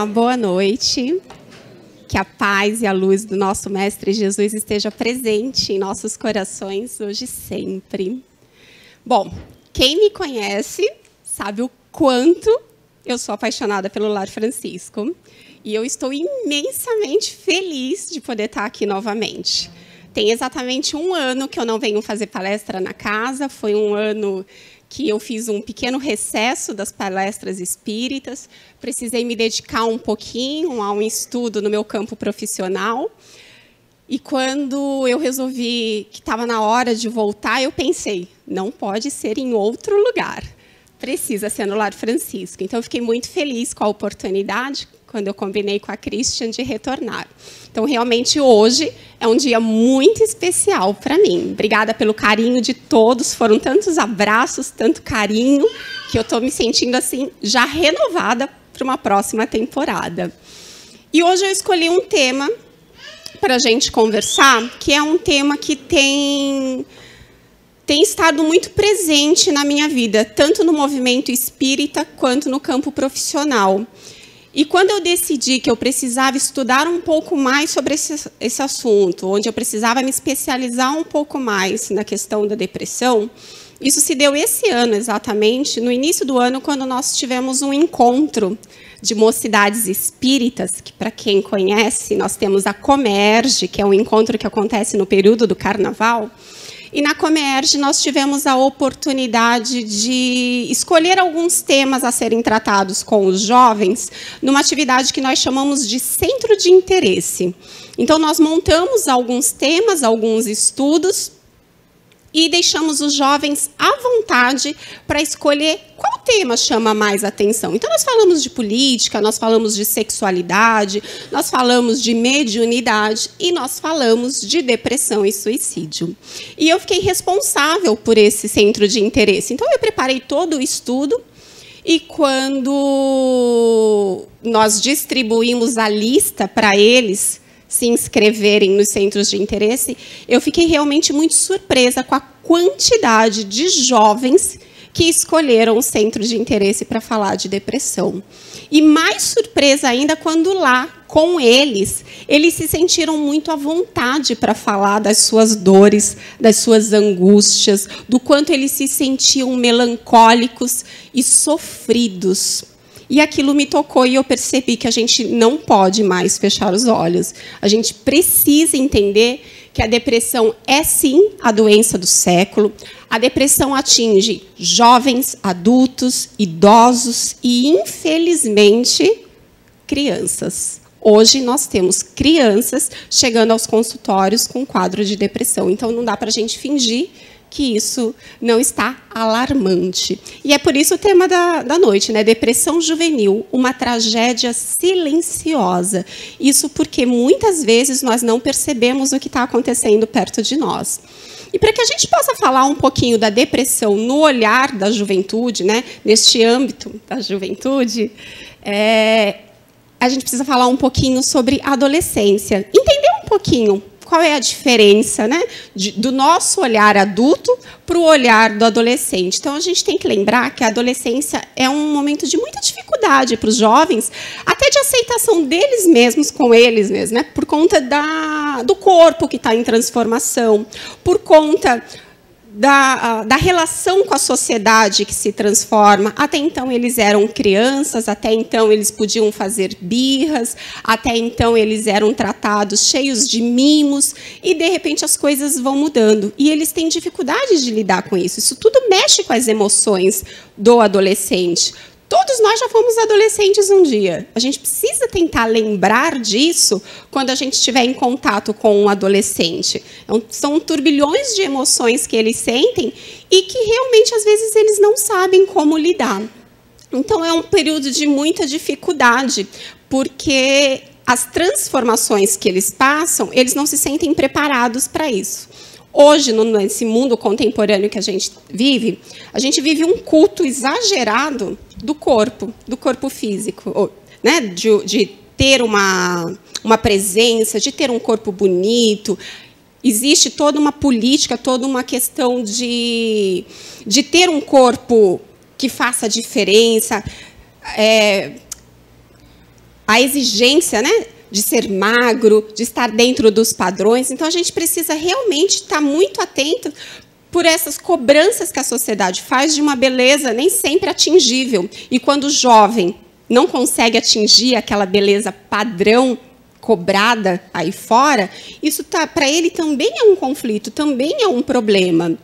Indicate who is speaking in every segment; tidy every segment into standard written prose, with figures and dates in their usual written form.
Speaker 1: Olá, boa noite. Que a paz e a luz do nosso Mestre Jesus esteja presente em nossos corações hoje e sempre. Bom, quem me conhece sabe o quanto eu sou apaixonada pelo Lar Francisco. E eu estou imensamente feliz de poder estar aqui novamente. Tem exatamente 1 ano que eu não venho fazer palestra na casa. Foi 1 ano que eu fiz um pequeno recesso das palestras espíritas. Precisei me dedicar um pouquinho a um estudo no meu campo profissional. E quando eu resolvi que estava na hora de voltar, eu pensei, não pode ser em outro lugar. Precisa ser no Lar Francisco. Então, eu fiquei muito feliz com a oportunidade, quando eu combinei com a Christian, de retornar. Então, realmente, hoje é um dia muito especial para mim. Obrigada pelo carinho de todos. Foram tantos abraços, tanto carinho, que eu estou me sentindo assim já renovada para uma próxima temporada. E hoje eu escolhi um tema para a gente conversar, que é um tema que tem estado muito presente na minha vida, tanto no movimento espírita quanto no campo profissional. E quando eu decidi que eu precisava estudar um pouco mais sobre esse assunto, onde eu precisava me especializar um pouco mais na questão da depressão, isso se deu esse ano exatamente, no início do ano, quando nós tivemos um encontro de mocidades espíritas, que, para quem conhece, nós temos a Comerge, que é um encontro que acontece no período do Carnaval. E na Comerge nós tivemos a oportunidade de escolher alguns temas a serem tratados com os jovens numa atividade que nós chamamos de centro de interesse. Então, nós montamos alguns temas, alguns estudos, e deixamos os jovens à vontade para escolher qual tema chama mais atenção. Então, nós falamos de política, nós falamos de sexualidade, nós falamos de mediunidade e nós falamos de depressão e suicídio. E eu fiquei responsável por esse centro de interesse. Então, eu preparei todo o estudo e, quando nós distribuímos a lista para eles se inscreverem nos centros de interesse, eu fiquei realmente muito surpresa com a quantidade de jovens que escolheram o centro de interesse para falar de depressão. E mais surpresa ainda quando lá, com eles se sentiram muito à vontade para falar das suas dores, das suas angústias, do quanto eles se sentiam melancólicos e sofridos. E aquilo me tocou e eu percebi que a gente não pode mais fechar os olhos. A gente precisa entender que a depressão é, sim, a doença do século. A depressão atinge jovens, adultos, idosos e, infelizmente, crianças. Hoje, nós temos crianças chegando aos consultórios com quadro de depressão. Então, não dá para a gente fingir que isso não está alarmante. E é por isso o tema da noite, né? Depressão juvenil, uma tragédia silenciosa. Isso porque, muitas vezes, nós não percebemos o que está acontecendo perto de nós. E para que a gente possa falar um pouquinho da depressão no olhar da juventude, né? Neste âmbito da juventude, a gente precisa falar um pouquinho sobre a adolescência. Entender um pouquinho qual é a diferença, né, do nosso olhar adulto para o olhar do adolescente. Então, a gente tem que lembrar que a adolescência é um momento de muita dificuldade para os jovens, até de aceitação deles mesmos com eles mesmos, né, por conta do corpo que está em transformação, por conta da relação com a sociedade que se transforma. Até então, eles eram crianças, até então, eles podiam fazer birras, até então, eles eram tratados cheios de mimos, e, de repente, as coisas vão mudando. E eles têm dificuldade de lidar com isso. Isso tudo mexe com as emoções do adolescente. Todos nós já fomos adolescentes um dia. A gente precisa tentar lembrar disso quando a gente estiver em contato com um adolescente. Então, são turbilhões de emoções que eles sentem e que, realmente, às vezes, eles não sabem como lidar. Então, é um período de muita dificuldade, porque as transformações que eles passam, eles não se sentem preparados para isso. Hoje, nesse mundo contemporâneo que a gente vive um culto exagerado do corpo físico, né? de ter uma presença, de ter um corpo bonito. Existe toda uma política, toda uma questão de ter um corpo que faça diferença. a exigência, né, de ser magro, de estar dentro dos padrões. Então, a gente precisa realmente estar muito atento por essas cobranças que a sociedade faz de uma beleza nem sempre atingível. E quando o jovem não consegue atingir aquela beleza padrão cobrada aí fora, isso para ele também é um conflito, também é um problema.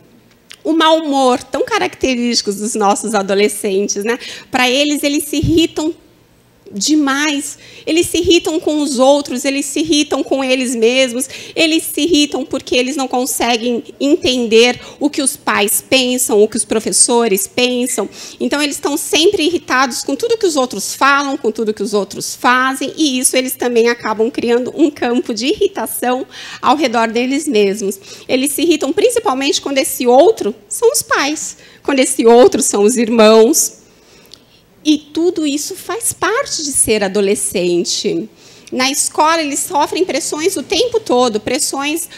Speaker 1: O mau humor, tão característico dos nossos adolescentes, né? Para eles se irritam demais. Eles se irritam com os outros, eles se irritam com eles mesmos, eles se irritam porque eles não conseguem entender o que os pais pensam, o que os professores pensam. Então, eles estão sempre irritados com tudo que os outros falam, com tudo que os outros fazem, e isso eles também acabam criando um campo de irritação ao redor deles mesmos. Eles se irritam principalmente quando esse outro são os pais, quando esse outro são os irmãos. E tudo isso faz parte de ser adolescente. Na escola, eles sofrem pressões o tempo todo, pressões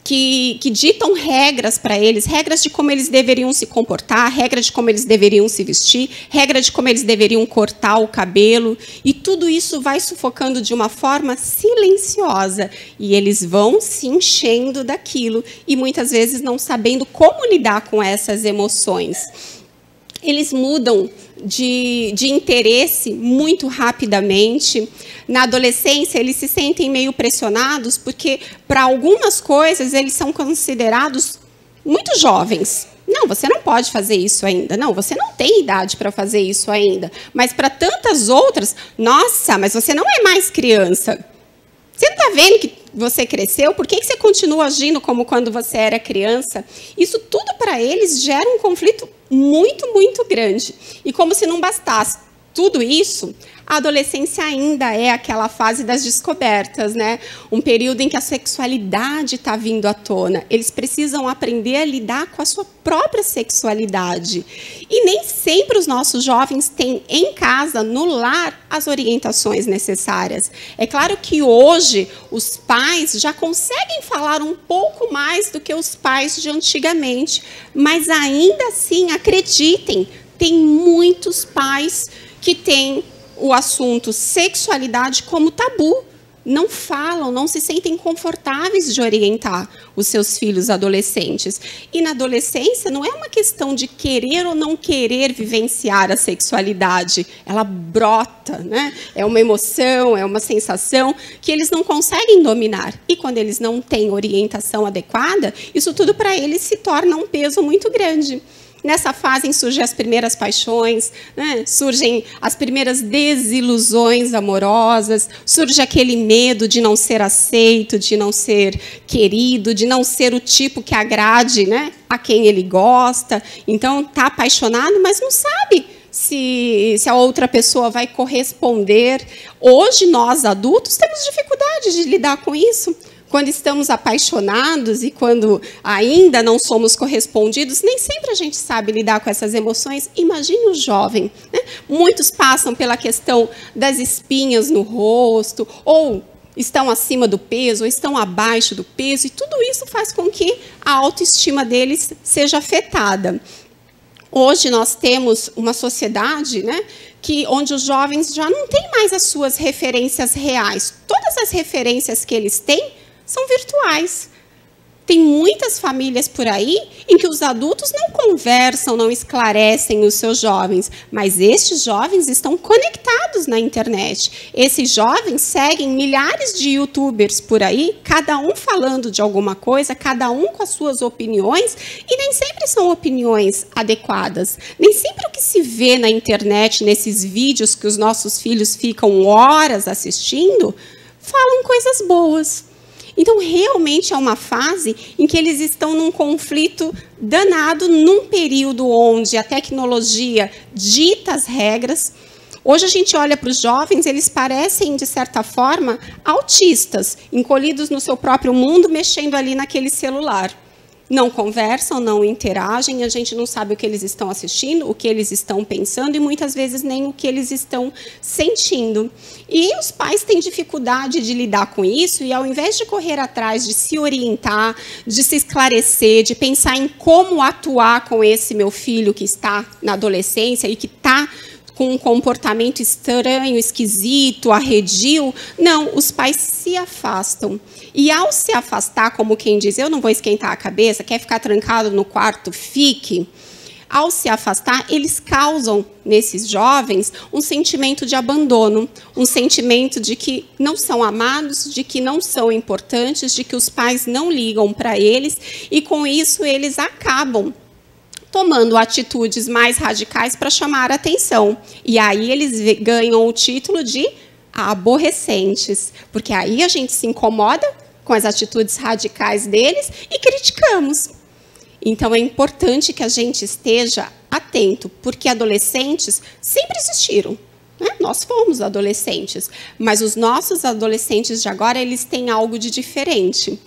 Speaker 1: que ditam regras para eles, regras de como eles deveriam se comportar, regras de como eles deveriam se vestir, regra de como eles deveriam cortar o cabelo. E tudo isso vai sufocando de uma forma silenciosa. E eles vão se enchendo daquilo e, muitas vezes, não sabendo como lidar com essas emoções. Eles mudam de interesse muito rapidamente. Na adolescência, eles se sentem meio pressionados, porque, para algumas coisas, eles são considerados muito jovens. Não, você não pode fazer isso ainda. Não, você não tem idade para fazer isso ainda. Mas, para tantas outras, nossa, mas você não é mais criança. Você não está vendo que você cresceu? Por que você continua agindo como quando você era criança? Isso tudo, para eles, gera um conflito muito, muito grande. E como se não bastasse tudo isso, a adolescência ainda é aquela fase das descobertas, né? Um período em que a sexualidade está vindo à tona. Eles precisam aprender a lidar com a sua própria sexualidade. E nem sempre os nossos jovens têm em casa, no lar, as orientações necessárias. É claro que hoje os pais já conseguem falar um pouco mais do que os pais de antigamente, mas ainda assim, acreditem, tem muitos pais que têm o assunto sexualidade como tabu. Não falam, não se sentem confortáveis de orientar os seus filhos adolescentes. E na adolescência não é uma questão de querer ou não querer vivenciar a sexualidade. Ela brota, né? É uma emoção, é uma sensação que eles não conseguem dominar. E quando eles não têm orientação adequada, isso tudo para eles se torna um peso muito grande. Nessa fase surgem as primeiras paixões, né? Surgem as primeiras desilusões amorosas, surge aquele medo de não ser aceito, de não ser querido, de não ser o tipo que agrade, né, a quem ele gosta. Então, está apaixonado, mas não sabe se a outra pessoa vai corresponder. Hoje, nós adultos temos dificuldade de lidar com isso. Quando estamos apaixonados e quando ainda não somos correspondidos, nem sempre a gente sabe lidar com essas emoções. Imagine o jovem, né? Muitos passam pela questão das espinhas no rosto, ou estão acima do peso, ou estão abaixo do peso, e tudo isso faz com que a autoestima deles seja afetada. Hoje nós temos uma sociedade, né, onde os jovens já não têm mais as suas referências reais. Todas as referências que eles têm são virtuais. Tem muitas famílias por aí em que os adultos não conversam, não esclarecem os seus jovens, mas estes jovens estão conectados na internet. Esses jovens seguem milhares de youtubers por aí, cada um falando de alguma coisa, cada um com as suas opiniões, e nem sempre são opiniões adequadas. Nem sempre o que se vê na internet, nesses vídeos que os nossos filhos ficam horas assistindo, falam coisas boas. Então, realmente é uma fase em que eles estão num conflito danado, num período onde a tecnologia dita as regras. Hoje a gente olha para os jovens, eles parecem, de certa forma, autistas, encolhidos no seu próprio mundo, mexendo ali naquele celular. Não conversam, não interagem, a gente não sabe o que eles estão assistindo, o que eles estão pensando e muitas vezes nem o que eles estão sentindo. E os pais têm dificuldade de lidar com isso e, ao invés de correr atrás, de se orientar, de se esclarecer, de pensar em como atuar com esse meu filho que está na adolescência e que está com um comportamento estranho, esquisito, arredio. Não, os pais se afastam. E ao se afastar, como quem diz, eu não vou esquentar a cabeça, quer ficar trancado no quarto, fique. Ao se afastar, eles causam, nesses jovens, um sentimento de abandono, um sentimento de que não são amados, de que não são importantes, de que os pais não ligam para eles, e com isso eles acabam tomando atitudes mais radicais para chamar a atenção. E aí eles ganham o título de aborrecentes, porque aí a gente se incomoda com as atitudes radicais deles e criticamos. Então, é importante que a gente esteja atento, porque adolescentes sempre existiram. Né? Nós fomos adolescentes, mas os nossos adolescentes de agora, eles têm algo de diferente.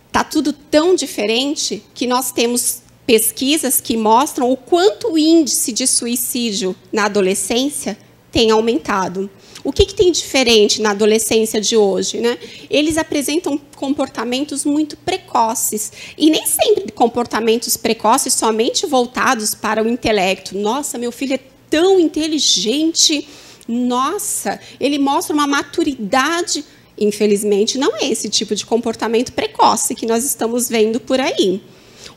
Speaker 1: Está tudo tão diferente que nós temos pesquisas que mostram o quanto o índice de suicídio na adolescência tem aumentado. O que tem diferente na adolescência de hoje? Né? Eles apresentam comportamentos muito precoces. E nem sempre comportamentos precoces somente voltados para o intelecto. Nossa, meu filho é tão inteligente. Nossa, ele mostra uma maturidade. Infelizmente, não é esse tipo de comportamento precoce que nós estamos vendo por aí.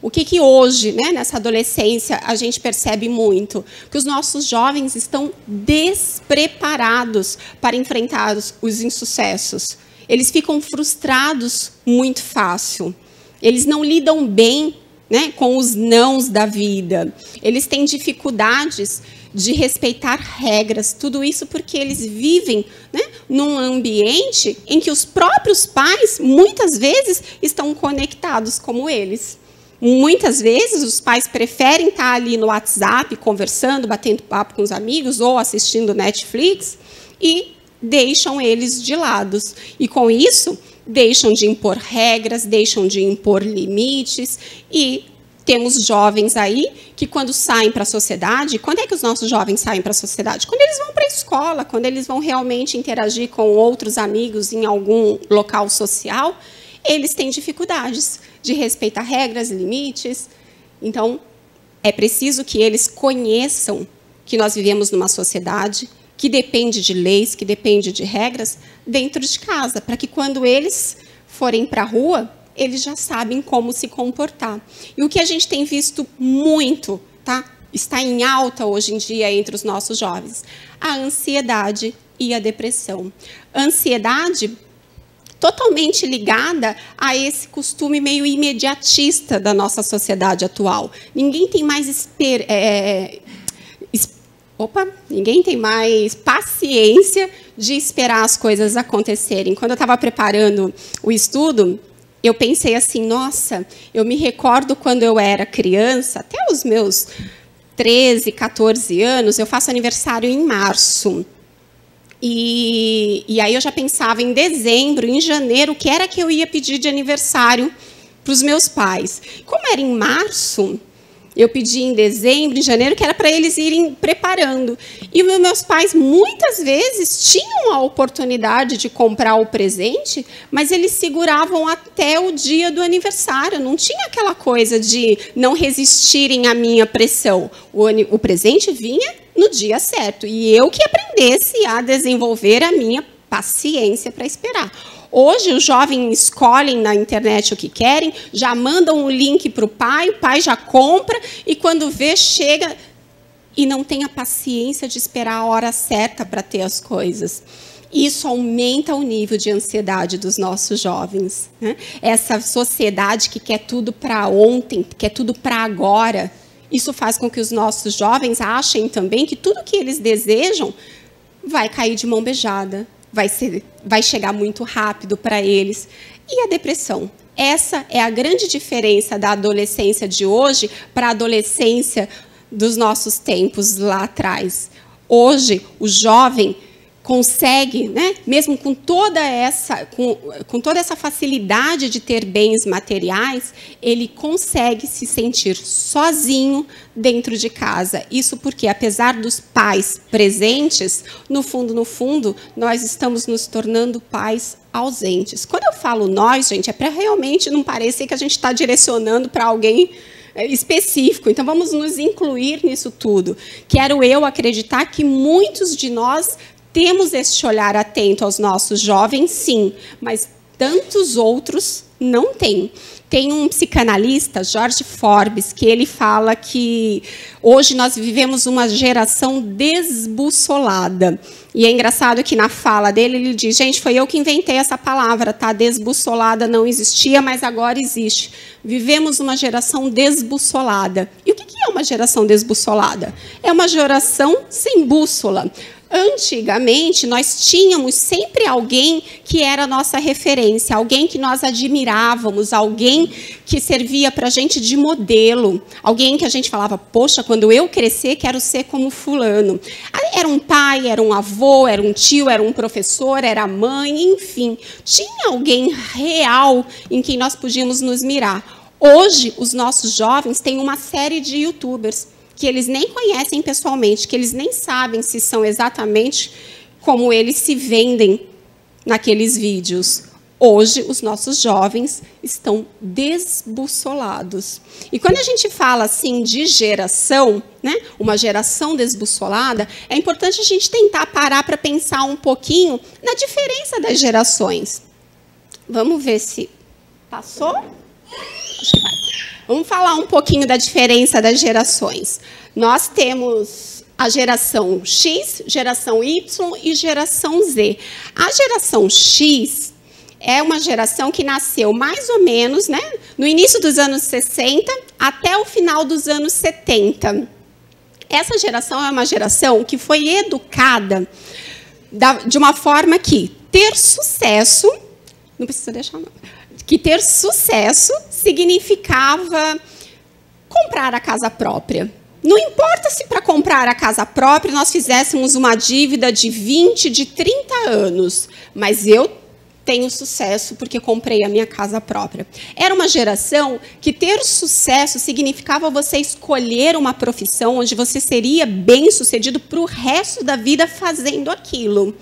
Speaker 1: O que hoje, né, nessa adolescência, a gente percebe muito? Que os nossos jovens estão despreparados para enfrentar os insucessos. Eles ficam frustrados muito fácil. Eles não lidam bem, né, com os nãos da vida. Eles têm dificuldades de respeitar regras. Tudo isso porque eles vivem, né, num ambiente em que os próprios pais, muitas vezes, estão conectados como eles. Muitas vezes, os pais preferem estar ali no WhatsApp, conversando, batendo papo com os amigos, ou assistindo Netflix, e deixam eles de lado. E, com isso, deixam de impor regras, deixam de impor limites, e temos jovens aí que, quando saem para a sociedade, quando é que os nossos jovens saem para a sociedade? Quando eles vão para a escola, quando eles vão realmente interagir com outros amigos em algum local social, eles têm dificuldades de respeitar regras, limites. Então, é preciso que eles conheçam que nós vivemos numa sociedade que depende de leis, que depende de regras, dentro de casa, para que, quando eles forem para a rua, eles já sabem como se comportar. E o que a gente tem visto muito, tá? Está em alta hoje em dia entre os nossos jovens, a ansiedade e a depressão. A ansiedade totalmente ligada a esse costume meio imediatista da nossa sociedade atual. Ninguém tem mais ninguém tem mais paciência de esperar as coisas acontecerem. Quando eu estava preparando o estudo, eu pensei assim, nossa, eu me recordo quando eu era criança, até os meus 13, 14 anos, eu faço aniversário em março. E aí eu já pensava em dezembro, em janeiro, o que era que eu ia pedir de aniversário para os meus pais. Como era em março, eu pedi em dezembro, em janeiro, que era para eles irem preparando. E os meus pais, muitas vezes, tinham a oportunidade de comprar o presente, mas eles seguravam até o dia do aniversário. Não tinha aquela coisa de não resistirem à minha pressão. O presente vinha no dia certo. E eu que aprendesse a desenvolver a minha paciência para esperar. Hoje, os jovens escolhem na internet o que querem, já mandam um link para o pai já compra, e quando vê, chega e não tem a paciência de esperar a hora certa para ter as coisas. Isso aumenta o nível de ansiedade dos nossos jovens. Né? Essa sociedade que quer tudo para ontem, quer tudo para agora, isso faz com que os nossos jovens achem também que tudo que eles desejam vai cair de mão beijada. Vai chegar muito rápido para eles. E a depressão? Essa é a grande diferença da adolescência de hoje para a adolescência dos nossos tempos lá atrás. Hoje, o jovem consegue, né, mesmo com toda essa facilidade de ter bens materiais, ele consegue se sentir sozinho dentro de casa. Isso porque, apesar dos pais presentes, no fundo, nós estamos nos tornando pais ausentes. Quando eu falo nós, gente, é para realmente não parecer que a gente está direcionando para alguém, específico. Então, vamos nos incluir nisso tudo. Quero eu acreditar que muitos de nós temos este olhar atento aos nossos jovens, sim, mas tantos outros não têm. Tem um psicanalista, George Forbes, que ele fala que hoje nós vivemos uma geração desbussolada. E é engraçado que na fala dele ele diz, gente, foi eu que inventei essa palavra, tá? Desbussolada não existia, mas agora existe. Vivemos uma geração desbussolada. E o que é uma geração desbussolada? É uma geração sem bússola. Antigamente, nós tínhamos sempre alguém que era a nossa referência, alguém que nós admirávamos, alguém que servia para a gente de modelo, alguém que a gente falava, poxa, quando eu crescer, quero ser como fulano. Era um pai, era um avô, era um tio, era um professor, era a mãe, enfim. Tinha alguém real em quem nós podíamos nos mirar. Hoje, os nossos jovens têm uma série de youtubers que eles nem conhecem pessoalmente, que eles nem sabem se são exatamente como eles se vendem naqueles vídeos. Hoje, os nossos jovens estão desbussolados. E quando a gente fala assim de geração, né, uma geração desbussolada, é importante a gente tentar parar para pensar um pouquinho na diferença das gerações. Vamos ver se passou? Acho que vai. Vamos falar um pouquinho da diferença das gerações. Nós temos a geração X, geração Y e geração Z. A geração X é uma geração que nasceu mais ou menos, né, no início dos anos 60 até o final dos anos 70. Essa geração é uma geração que foi educada de uma forma que ter sucesso... Não precisa deixar, não. Que ter sucesso significava comprar a casa própria. Não importa se para comprar a casa própria nós fizéssemos uma dívida de 20, de 30 anos, mas eu tenho sucesso porque comprei a minha casa própria. Era uma geração que ter sucesso significava você escolher uma profissão onde você seria bem-sucedido para o resto da vida fazendo aquilo.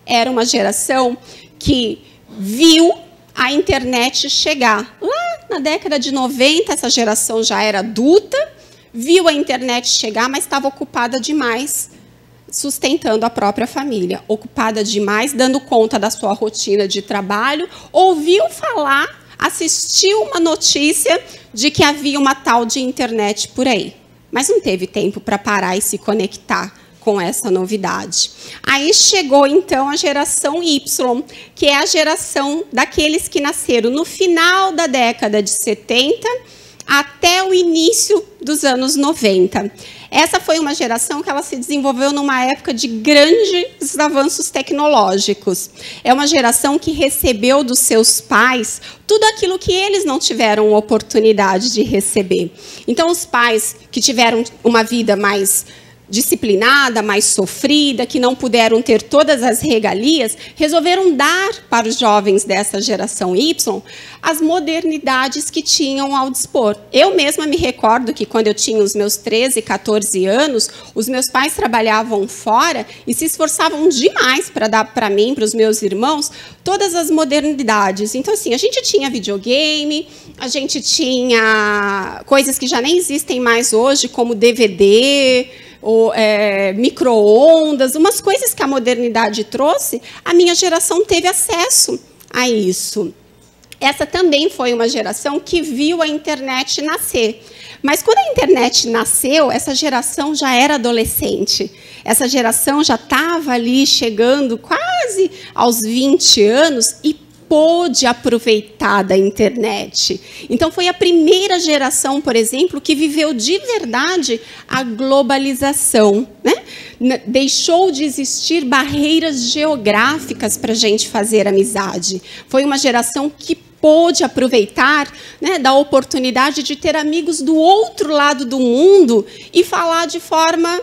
Speaker 1: Era uma geração que viu a internet chegar. Lá na década de 90, essa geração já era adulta, viu a internet chegar, mas estava ocupada demais sustentando a própria família, ocupada demais, dando conta da sua rotina de trabalho, ouviu falar, assistiu uma notícia de que havia uma tal de internet por aí, mas não teve tempo para parar e se conectar com essa novidade. Aí chegou, então, a geração Y, que é a geração daqueles que nasceram no final da década de 70 até o início dos anos 90. Essa foi uma geração que ela se desenvolveu numa época de grandes avanços tecnológicos. É uma geração que recebeu dos seus pais tudo aquilo que eles não tiveram oportunidade de receber. Então, os pais que tiveram uma vida mais disciplinada, mais sofrida, que não puderam ter todas as regalias, resolveram dar para os jovens dessa geração Y as modernidades que tinham ao dispor. Eu mesma me recordo que quando eu tinha os meus 13, 14 anos, os meus pais trabalhavam fora e se esforçavam demais para dar para mim, para os meus irmãos, todas as modernidades. Então, assim, a gente tinha videogame, a gente tinha coisas que já nem existem mais hoje, como DVD, micro-ondas, umas coisas que a modernidade trouxe, a minha geração teve acesso a isso. Essa também foi uma geração que viu a internet nascer. Mas quando a internet nasceu, essa geração já era adolescente. Essa geração já estava ali chegando quase aos 20 anos e pôde aproveitar da internet. Então, foi a primeira geração, por exemplo, que viveu de verdade a globalização, né? Deixou de existir barreiras geográficas para a gente fazer amizade. Foi uma geração que pôde aproveitar, né, da oportunidade de ter amigos do outro lado do mundo e falar de forma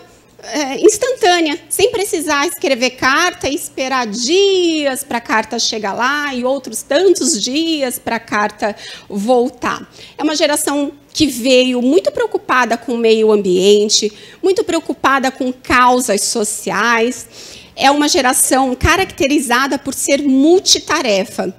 Speaker 1: instantânea, sem precisar escrever carta e esperar dias para a carta chegar lá e outros tantos dias para a carta voltar. É uma geração que veio muito preocupada com o meio ambiente, muito preocupada com causas sociais. É uma geração caracterizada por ser multitarefa.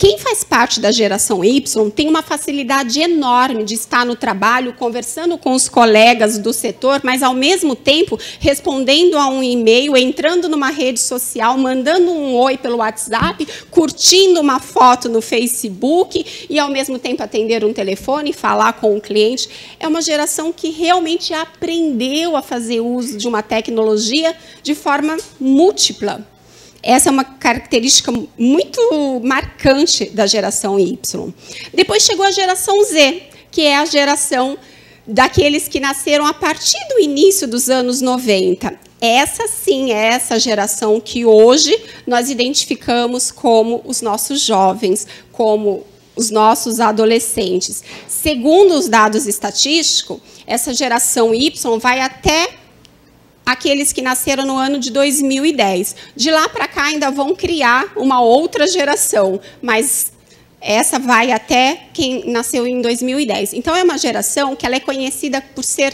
Speaker 1: Quem faz parte da geração Y tem uma facilidade enorme de estar no trabalho, conversando com os colegas do setor, mas, ao mesmo tempo, respondendo a um e-mail, entrando numa rede social, mandando um oi pelo WhatsApp, curtindo uma foto no Facebook e, ao mesmo tempo, atender um telefone, falar com o cliente. É uma geração que realmente aprendeu a fazer uso de uma tecnologia de forma múltipla. Essa é uma característica muito marcante da geração Y. Depois chegou a geração Z, que é a geração daqueles que nasceram a partir do início dos anos 90. Essa, sim, é essa geração que hoje nós identificamos como os nossos jovens, como os nossos adolescentes. Segundo os dados estatísticos, essa geração Y vai até aqueles que nasceram no ano de 2010. De lá para cá ainda vão criar uma outra geração, mas essa vai até quem nasceu em 2010. Então, é uma geração que ela é conhecida por ser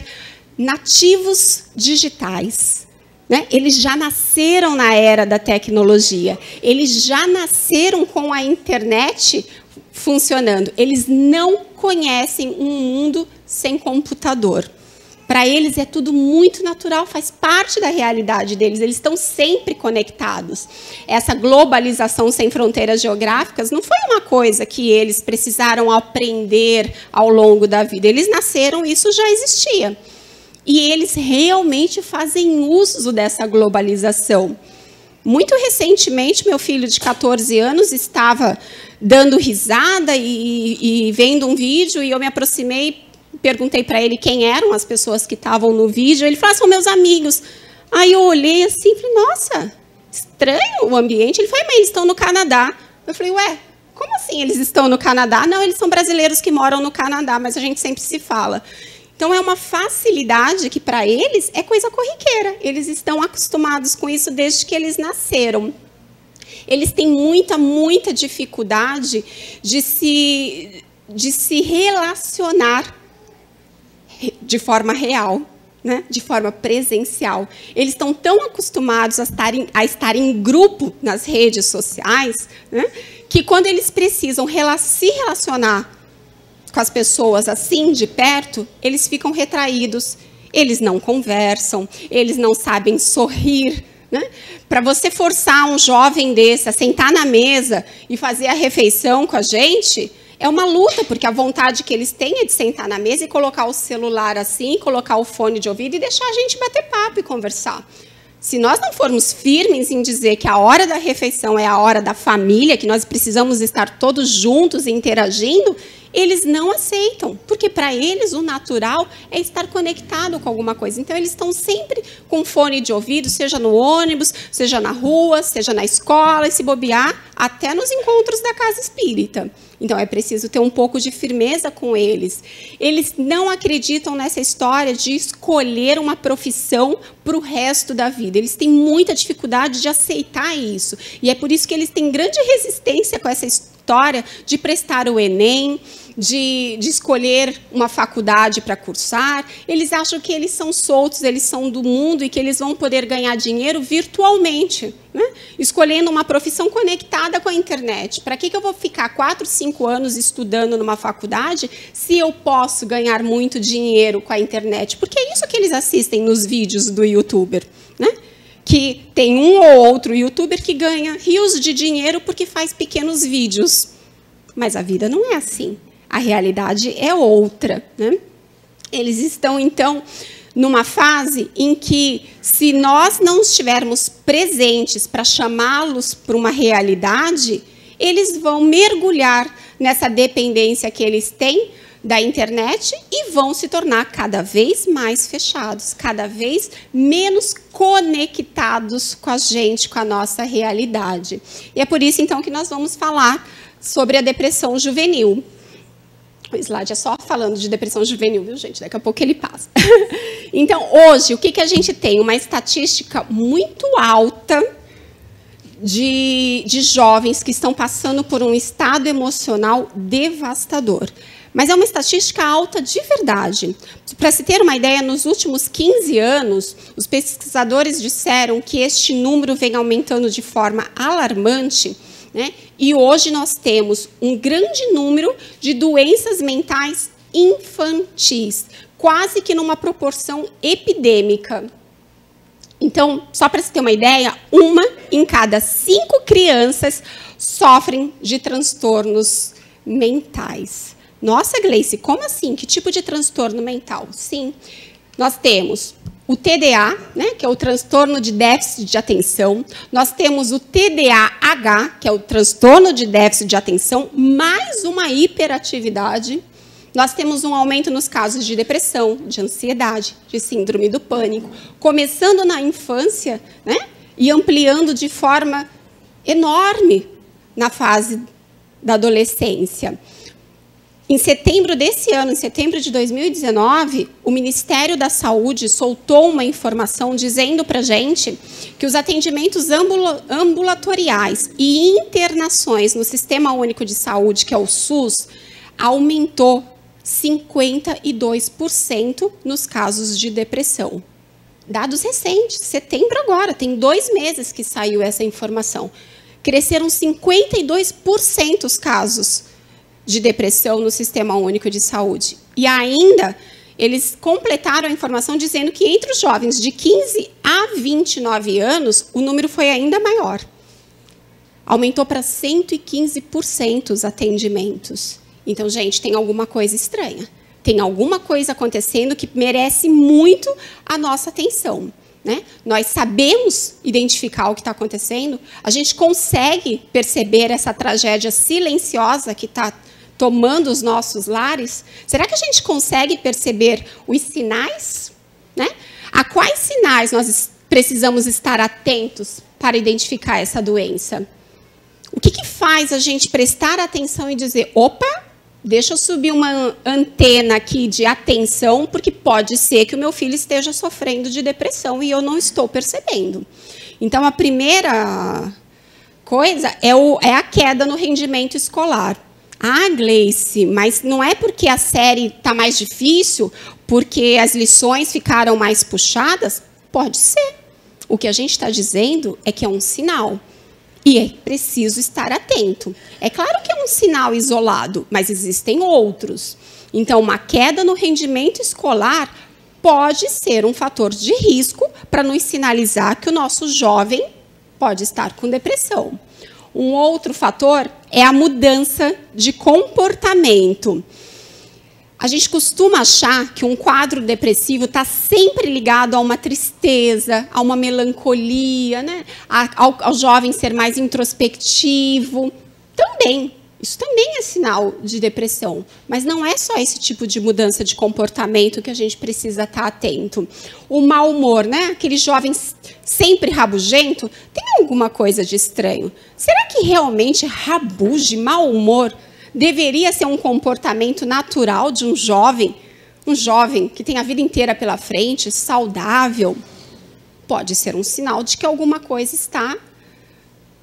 Speaker 1: nativos digitais, né? Eles já nasceram na era da tecnologia, eles já nasceram com a internet funcionando. Eles não conhecem um mundo sem computador. Para eles é tudo muito natural, faz parte da realidade deles, eles estão sempre conectados. Essa globalização sem fronteiras geográficas não foi uma coisa que eles precisaram aprender ao longo da vida. Eles nasceram, isso já existia. E eles realmente fazem uso dessa globalização. Muito recentemente, meu filho de 14 anos estava dando risada e vendo um vídeo, e eu me aproximei, perguntei para ele quem eram as pessoas que estavam no vídeo. Ele falou: são meus amigos. Aí eu olhei assim e falei: nossa, estranho o ambiente. Ele falou: mas eles estão no Canadá. Eu falei: ué, como assim eles estão no Canadá? Não, eles são brasileiros que moram no Canadá, mas a gente sempre se fala. Então, é uma facilidade que, para eles, é coisa corriqueira. Eles estão acostumados com isso desde que eles nasceram. Eles têm muita dificuldade de se relacionar de forma real, né? De forma presencial. Eles estão tão acostumados a estar em grupo nas redes sociais, né? Que, quando eles precisam se relacionar com as pessoas assim, de perto, eles ficam retraídos, eles não conversam, eles não sabem sorrir, né? Para você forçar um jovem desse a sentar na mesa e fazer a refeição com a gente, é uma luta, porque a vontade que eles têm é de sentar na mesa e colocar o celular assim, colocar o fone de ouvido e deixar a gente bater papo e conversar. Se nós não formos firmes em dizer que a hora da refeição é a hora da família, que nós precisamos estar todos juntos e interagindo, eles não aceitam, porque para eles o natural é estar conectado com alguma coisa. Então, eles estão sempre com fone de ouvido, seja no ônibus, seja na rua, seja na escola, e, se bobear, até nos encontros da casa espírita. Então, é preciso ter um pouco de firmeza com eles. Eles não acreditam nessa história de escolher uma profissão para o resto da vida. Eles têm muita dificuldade de aceitar isso. E é por isso que eles têm grande resistência com essa história de prestar o Enem, de escolher uma faculdade para cursar. Eles acham que eles são soltos, eles são do mundo e que eles vão poder ganhar dinheiro virtualmente, né? Escolhendo uma profissão conectada com a internet. Para que eu vou ficar 4, 5 anos estudando numa faculdade se eu posso ganhar muito dinheiro com a internet? Porque é isso que eles assistem nos vídeos do youtuber, né? Que tem um ou outro youtuber que ganha rios de dinheiro porque faz pequenos vídeos. Mas a vida não é assim. A realidade é outra, né? Eles estão, então, numa fase em que, se nós não estivermos presentes para chamá-los para uma realidade, eles vão mergulhar nessa dependência que eles têm da internet e vão se tornar cada vez mais fechados, cada vez menos conectados com a gente, com a nossa realidade. E é por isso, então, que nós vamos falar sobre a depressão juvenil. O slide é só falando de depressão juvenil, viu, gente? Daqui a pouco ele passa. Então, hoje, o que a gente tem? Uma estatística muito alta de jovens que estão passando por um estado emocional devastador. Mas é uma estatística alta de verdade. Para se ter uma ideia, nos últimos 15 anos, os pesquisadores disseram que este número vem aumentando de forma alarmante, né? E hoje nós temos um grande número de doenças mentais infantis, quase que numa proporção epidêmica. Então, só para você ter uma ideia, 1 em cada 5 crianças sofrem de transtornos mentais. Nossa, Gleice, como assim? Que tipo de transtorno mental? Sim, nós temos o TDA, né, que é o transtorno de déficit de atenção. Nós temos o TDAH, que é o transtorno de déficit de atenção, mais uma hiperatividade. Nós temos um aumento nos casos de depressão, de ansiedade, de síndrome do pânico, começando na infância, né, e ampliando de forma enorme na fase da adolescência. Em setembro desse ano, em setembro de 2019, o Ministério da Saúde soltou uma informação dizendo para a gente que os atendimentos ambulatoriais e internações no Sistema Único de Saúde, que é o SUS, aumentou 52% nos casos de depressão. Dados recentes, setembro agora, tem 2 meses que saiu essa informação. Cresceram 52% os casos de depressão no Sistema Único de Saúde. E ainda, eles completaram a informação dizendo que entre os jovens de 15 a 29 anos, o número foi ainda maior. Aumentou para 115% os atendimentos. Então, gente, tem alguma coisa estranha. Tem alguma coisa acontecendo que merece muito a nossa atenção, né? Nós sabemos identificar o que está acontecendo, a gente consegue perceber essa tragédia silenciosa que está tomando os nossos lares. Será que a gente consegue perceber os sinais, né? A quais sinais nós precisamos estar atentos para identificar essa doença? O que faz a gente prestar atenção e dizer, opa, deixa eu subir uma antena aqui de atenção, porque pode ser que o meu filho esteja sofrendo de depressão e eu não estou percebendo. Então, a primeira coisa é a queda no rendimento escolar. Ah, Gleice, mas não é porque a série está mais difícil, porque as lições ficaram mais puxadas? Pode ser. O que a gente está dizendo é que é um sinal. E é preciso estar atento. É claro que é um sinal isolado, mas existem outros. Então, uma queda no rendimento escolar pode ser um fator de risco para nos sinalizar que o nosso jovem pode estar com depressão. Um outro fator é a mudança de comportamento. A gente costuma achar que um quadro depressivo está sempre ligado a uma tristeza, a uma melancolia, né? ao jovem ser mais introspectivo. Também, isso também é sinal de depressão. Mas não é só esse tipo de mudança de comportamento que a gente precisa estar atento. O mau humor, né? Aquele jovem sempre rabugento, tem alguma coisa de estranho. Será que realmente rabuge, mau humor, deveria ser um comportamento natural de um jovem que tem a vida inteira pela frente, saudável? Pode ser um sinal de que alguma coisa está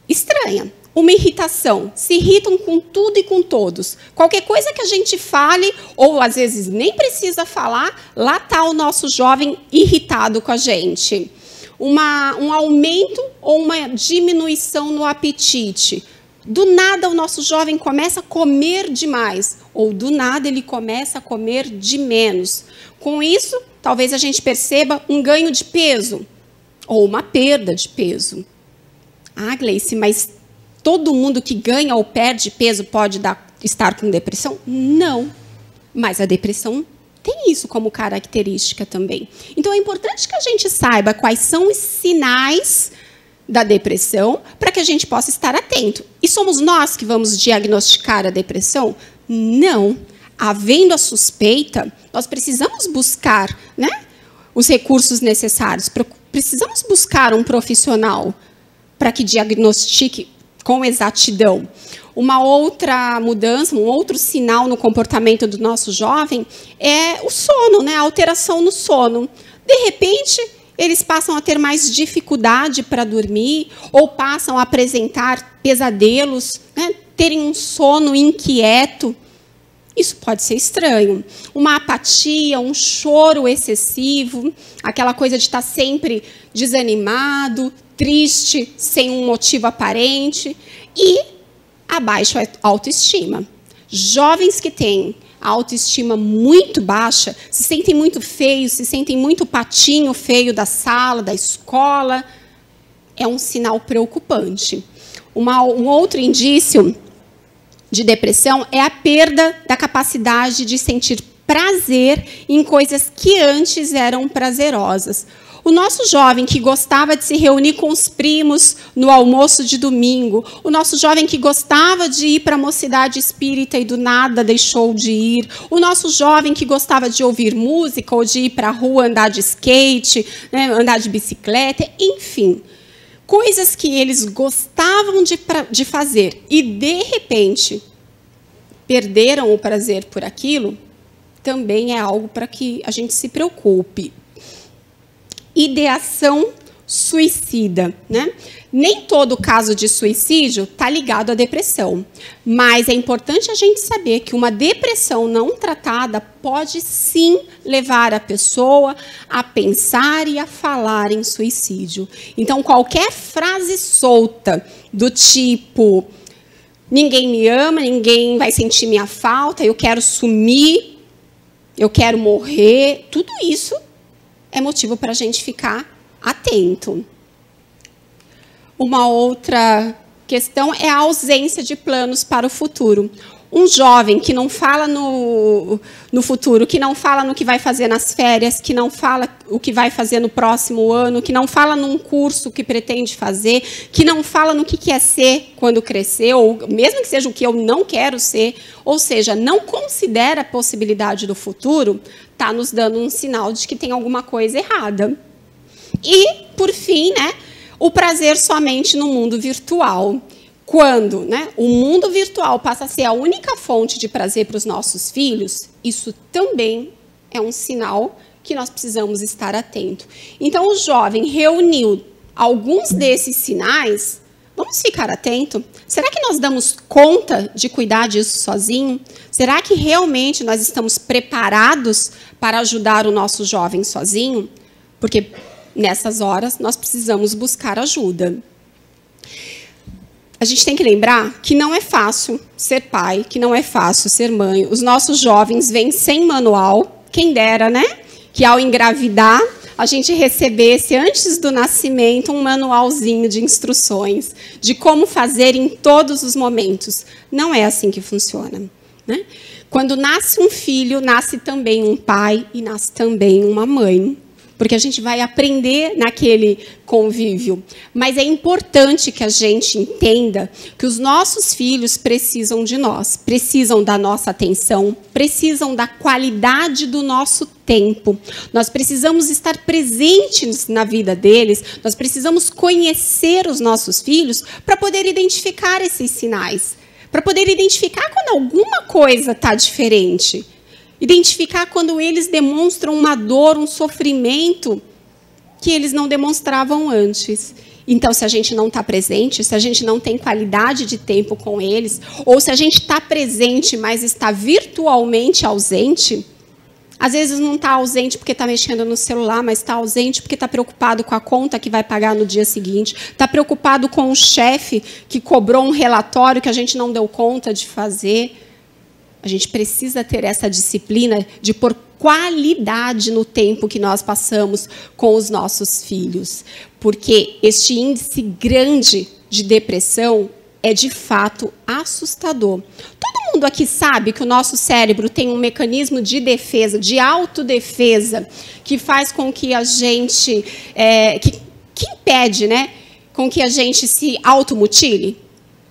Speaker 1: estranha. Uma irritação. Se irritam com tudo e com todos. Qualquer coisa que a gente fale, ou às vezes nem precisa falar, lá está o nosso jovem irritado com a gente. Um aumento ou uma diminuição no apetite. Do nada, o nosso jovem começa a comer demais, ou do nada ele começa a comer de menos. Com isso, talvez a gente perceba um ganho de peso, ou uma perda de peso. Ah, Gleice, mas todo mundo que ganha ou perde peso pode estar com depressão? Não, mas a depressão tem isso como característica também. Então, é importante que a gente saiba quais são os sinais da depressão, para que a gente possa estar atento. E somos nós que vamos diagnosticar a depressão? Não. Havendo a suspeita, nós precisamos buscar, né, os recursos necessários. Precisamos buscar um profissional para que diagnostique com exatidão. Uma outra mudança, um outro sinal no comportamento do nosso jovem é o sono, né, a alteração no sono. De repente, eles passam a ter mais dificuldade para dormir, ou passam a apresentar pesadelos, né? Terem um sono inquieto. Isso pode ser estranho. Uma apatia, um choro excessivo, aquela coisa de estar sempre desanimado, triste, sem um motivo aparente. E a baixa autoestima. Jovens que têm a autoestima muito baixa, se sentem muito feios, se sentem muito patinho feio da sala, da escola, é um sinal preocupante. Um outro indício de depressão é a perda da capacidade de sentir prazer em coisas que antes eram prazerosas. O nosso jovem que gostava de se reunir com os primos no almoço de domingo, o nosso jovem que gostava de ir para a mocidade espírita e do nada deixou de ir, o nosso jovem que gostava de ouvir música ou de ir para a rua andar de skate, né, andar de bicicleta, enfim, coisas que eles gostavam de fazer e, de repente, perderam o prazer por aquilo, também é algo para que a gente se preocupe. Ideação suicida, né? Nem todo caso de suicídio está ligado à depressão, mas é importante a gente saber que uma depressão não tratada pode sim levar a pessoa a pensar e a falar em suicídio. Então, qualquer frase solta do tipo ninguém me ama, ninguém vai sentir minha falta, eu quero sumir, eu quero morrer, tudo isso é motivo para a gente ficar atento. Uma outra questão é a ausência de planos para o futuro. Um jovem que não fala no futuro, que não fala no que vai fazer nas férias, que não fala o que vai fazer no próximo ano, que não fala num curso que pretende fazer, que não fala no que quer ser quando crescer, ou mesmo que seja o que eu não quero ser, ou seja, não considera a possibilidade do futuro, está nos dando um sinal de que tem alguma coisa errada. E, por fim, né, o prazer somente no mundo virtual. Quando, né, o mundo virtual passa a ser a única fonte de prazer para os nossos filhos, isso também é um sinal que nós precisamos estar atentos. Então, o jovem reuniu alguns desses sinais. Vamos ficar atentos? Será que nós damos conta de cuidar disso sozinho? Será que realmente nós estamos preparados para ajudar o nosso jovem sozinho? Porque nessas horas nós precisamos buscar ajuda. A gente tem que lembrar que não é fácil ser pai, que não é fácil ser mãe. Os nossos jovens vêm sem manual, quem dera, né? Que ao engravidar, a gente recebesse, antes do nascimento, um manualzinho de instruções, de como fazer em todos os momentos. Não é assim que funciona, né? Quando nasce um filho, nasce também um pai e nasce também uma mãe. Porque a gente vai aprender naquele convívio. Mas é importante que a gente entenda que os nossos filhos precisam de nós, precisam da nossa atenção, precisam da qualidade do nosso tempo. Nós precisamos estar presentes na vida deles, nós precisamos conhecer os nossos filhos para poder identificar esses sinais, para poder identificar quando alguma coisa está diferente. Identificar quando eles demonstram uma dor, um sofrimento que eles não demonstravam antes. Então, se a gente não está presente, se a gente não tem qualidade de tempo com eles, ou se a gente está presente, mas está virtualmente ausente, às vezes não está ausente porque está mexendo no celular, mas está ausente porque está preocupado com a conta que vai pagar no dia seguinte, está preocupado com o chefe que cobrou um relatório que a gente não deu conta de fazer. A gente precisa ter essa disciplina de pôr qualidade no tempo que nós passamos com os nossos filhos. Porque este índice grande de depressão é, de fato, assustador. Todo mundo aqui sabe que o nosso cérebro tem um mecanismo de defesa, de autodefesa, que faz com que a gente... que impede, né, com que a gente se automutile?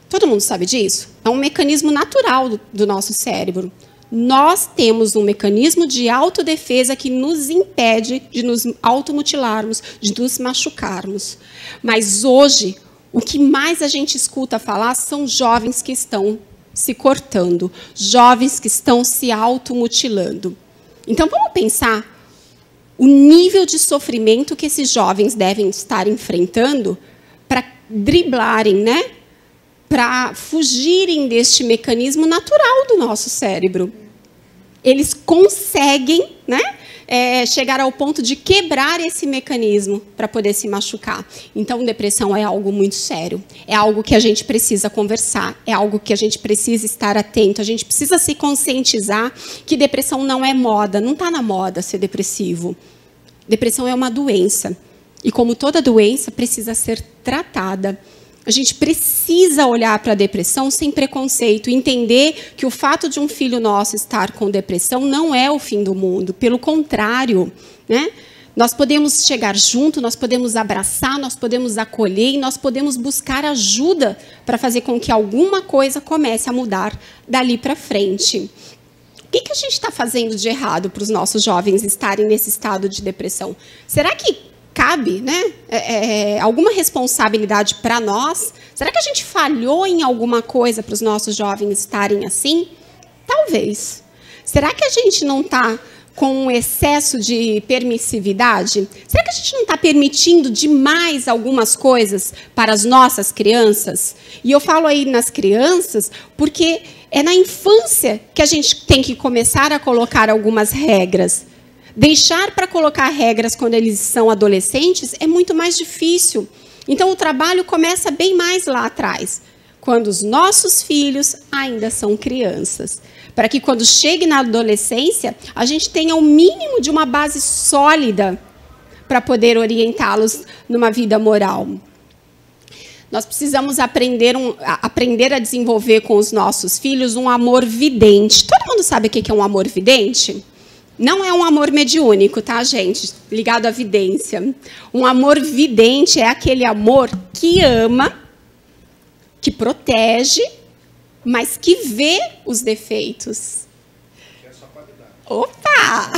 Speaker 1: Todo mundo sabe disso? É um mecanismo natural do nosso cérebro. Nós temos um mecanismo de autodefesa que nos impede de nos automutilarmos, de nos machucarmos. Mas hoje, o que mais a gente escuta falar são jovens que estão se cortando, jovens que estão se automutilando. Então, vamos pensar o nível de sofrimento que esses jovens devem estar enfrentando para driblarem, né? Para fugirem deste mecanismo natural do nosso cérebro. Eles conseguem, né, chegar ao ponto de quebrar esse mecanismo para poder se machucar. Então, depressão é algo muito sério. É algo que a gente precisa conversar. É algo que a gente precisa estar atento. A gente precisa se conscientizar que depressão não é moda. Não está na moda ser depressivo. Depressão é uma doença. E como toda doença, precisa ser tratada. A gente precisa olhar para a depressão sem preconceito, entender que o fato de um filho nosso estar com depressão não é o fim do mundo, pelo contrário, né? Nós podemos chegar junto, nós podemos abraçar, nós podemos acolher e nós podemos buscar ajuda para fazer com que alguma coisa comece a mudar dali para frente. O que a gente está fazendo de errado para os nossos jovens estarem nesse estado de depressão? Será que cabe, né, alguma responsabilidade para nós? Será que a gente falhou em alguma coisa para os nossos jovens estarem assim? Talvez. Será que a gente não está com um excesso de permissividade? Será que a gente não está permitindo demais algumas coisas para as nossas crianças? E eu falo aí nas crianças porque é na infância que a gente tem que começar a colocar algumas regras. Deixar para colocar regras quando eles são adolescentes é muito mais difícil. Então, o trabalho começa bem mais lá atrás, quando os nossos filhos ainda são crianças. Para que, quando chegue na adolescência, a gente tenha o mínimo de uma base sólida para poder orientá-los numa vida moral. Nós precisamos aprender a desenvolver com os nossos filhos um amor vidente. Todo mundo sabe o que é um amor vidente? Não é um amor mediúnico, tá, gente? Ligado à vidência. Um amor vidente é aquele amor que ama, que protege, mas que vê os defeitos. Que é a sua qualidade. Opa!